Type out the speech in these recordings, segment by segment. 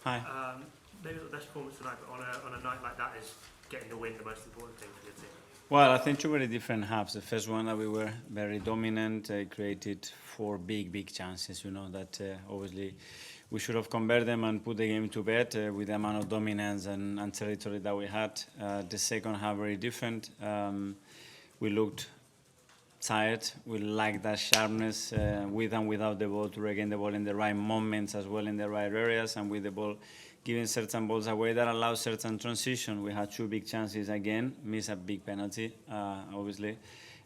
Hi. Maybe not the best performance tonight, but on a night like that, is getting the win the most important thing for your team? Well, I think two very different halves. The first one that we were very dominant, created four big chances, that obviously we should have converted them and put the game to bed with the amount of dominance and territory that we had. The second half very different. We looked tired. We lacked that sharpness with and without the ball to regain the ball in the right moments as well in the right areas, and with the ball giving certain balls away that allows certain transition. We had two big chances again, missed a big penalty, obviously.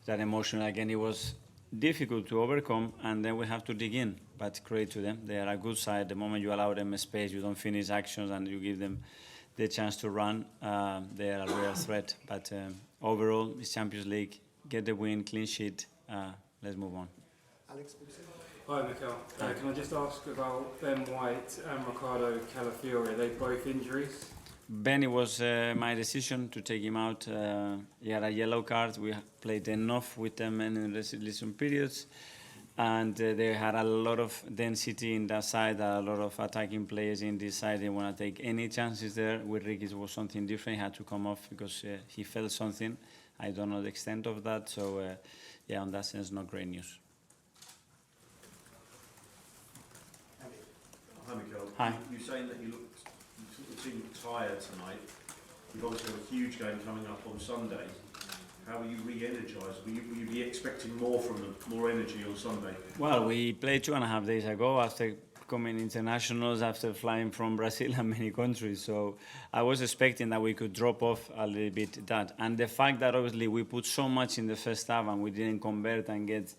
That emotion again, it was difficult to overcome, and then we have to dig in, but credit to them. They are a good side. The moment you allow them space, you don't finish actions and you give them the chance to run, they are a real threat. But overall, it's Champions League, get the win, clean sheet, let's move on. Alex, Hi Mikel, can I just ask about Ben White and Ricardo Calafiori? Are they both injuries? Ben, it was my decision to take him out. He had a yellow card. We played enough with them in the resolution periods, and they had a lot of density in that side, a lot of attacking players in this side. They want to take any chances there. With Ricky, it was something different. He had to come off because he felt something. I don't know the extent of that, so yeah, in that sense, not great news. Hi, Mikel. Hi. You're saying that you seem tired tonight. You've obviously got a huge game coming up on Sunday. How are you re-energised? Will you be expecting more from them, more energy on Sunday? Well, we played 2.5 days ago after coming internationals, after flying from Brazil and many countries. So I was expecting that we could drop off a little bit that. And the fact that obviously we put so much in the first half and we didn't convert and get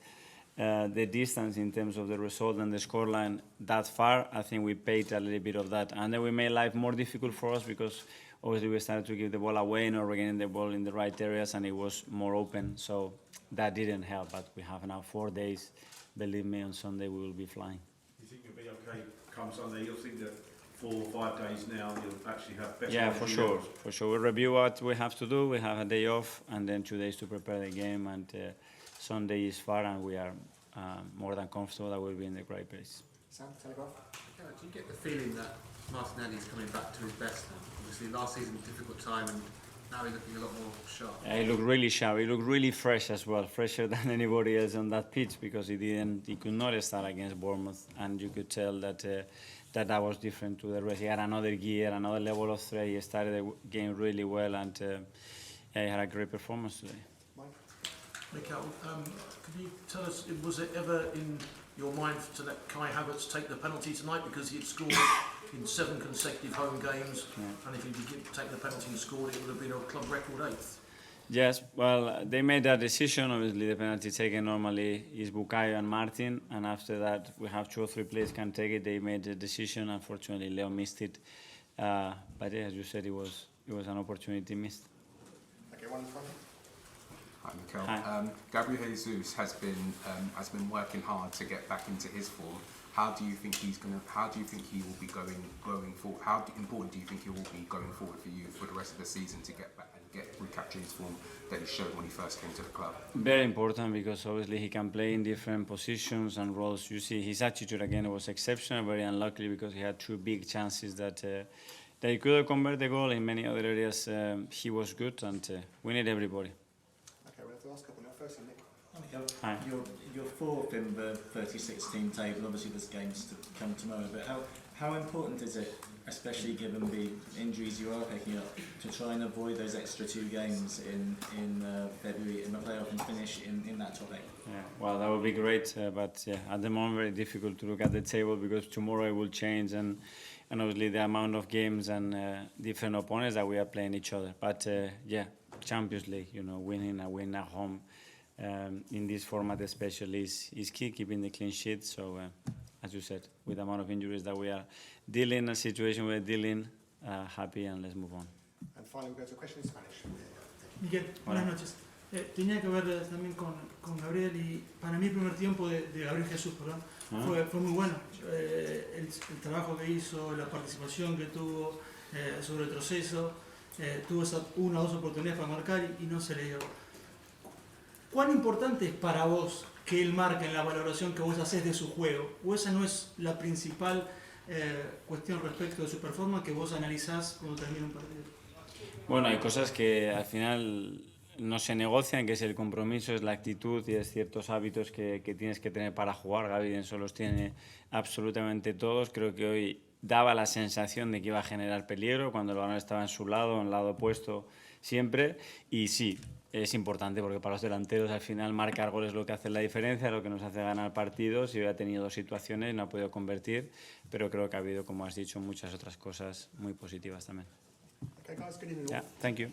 the distance in terms of the result and the scoreline that far, I think we paid a little bit of that. And then we made life more difficult for us because obviously we started to give the ball away, not regaining the ball in the right areas, and it was more open. So that didn't help, but we have now 4 days. Believe me, on Sunday we will be flying. You think you'll be okay come Sunday? You'll think that 4 or 5 days now you'll actually have better. Yeah, for sure. For sure. We'll review what we have to do. We have a day off and then 2 days to prepare the game, and Sunday is far, and we are more than comfortable that we'll be in the right place. Sam, Telegraph. Do you get the feeling that Martinelli is coming back to his best now? Obviously, last season difficult time, and now he's looking a lot more sharp. He looked really sharp. He looked really fresh as well, fresher than anybody else on that pitch, because he could not start against Bournemouth, and you could tell that that was different to the rest. He had another gear, another level of threat. He started the game really well, and he had a great performance today. Mikel, could you tell us, was it ever in your mind to let Kai Havertz take the penalty tonight, because he had scored in 7 consecutive home games, and if he did take the penalty and scored, it would have been a club record 8th? Yes, well, they made that decision. Obviously, the penalty taken normally is Bukayo and Martin, and after that, we have 2 or 3 players can take it. They made the decision. Unfortunately, Leo missed it. But yeah, as you said, it was an opportunity missed. Okay, one in front. Hi, Mikel. Hi. Gabriel Jesus has been working hard to get back into his form. How do you think he will be going forward? How important do you think he will be going forward for you for the rest of the season to get back and recapture his form that he showed when he first came to the club? Very important, because obviously he can play in different positions and roles. You see, his attitude again was exceptional. Very unlucky because he had 2 big chances that he could have converted the goal. In many other areas, he was good, and we need everybody. Okay, we'll have the last couple now. First, Nick. Hi. You're 4th in the 36-team table. Obviously, there's games to come tomorrow. But how important is it, especially given the injuries you are picking up, to try and avoid those extra 2 games in February in the playoff and finish in that top 8? Yeah, well, that would be great, but yeah, at the moment very difficult to look at the table, because tomorrow it will change, and obviously the amount of games and different opponents that we are playing each other. But yeah, Champions League, winning a win at home in this format especially is key, keeping the clean sheet. So as you said, with the amount of injuries that we are dealing, a situation we're dealing, happy, and let's move on. And finally, we'll go to a question in Spanish. Miguel, buenas noches. Tenía que ver también con Gabriel, y para mí el primer tiempo de Gabriel Jesús, perdón, fue muy bueno. El trabajo que hizo, la participación que tuvo sobre el proceso, tuvo 1 o 2 oportunidades para marcar y no se le dio. ¿Cuán importante es para vos que él marque en la valoración que vos hacés de su juego? ¿O esa no es la principal cuestión respecto de su performance que vos analizás cuando termina un partido? Bueno, hay cosas que al final no se negocian, que es el compromiso, es la actitud y es ciertos hábitos que tienes que tener para jugar. Gavi Denso los tiene absolutamente todos. Creo que hoy daba la sensación de que iba a generar peligro cuando el balón estaba en su lado, en el lado opuesto siempre. Y sí, es importante porque para los delanteros al final marcar goles es lo que hace la diferencia, lo que nos hace ganar partidos. Y hoy ha tenido 2 situaciones, no ha podido convertir, pero creo que ha habido, como has dicho, muchas otras cosas muy positivas también. Okay, guys, good evening. Yeah, thank you.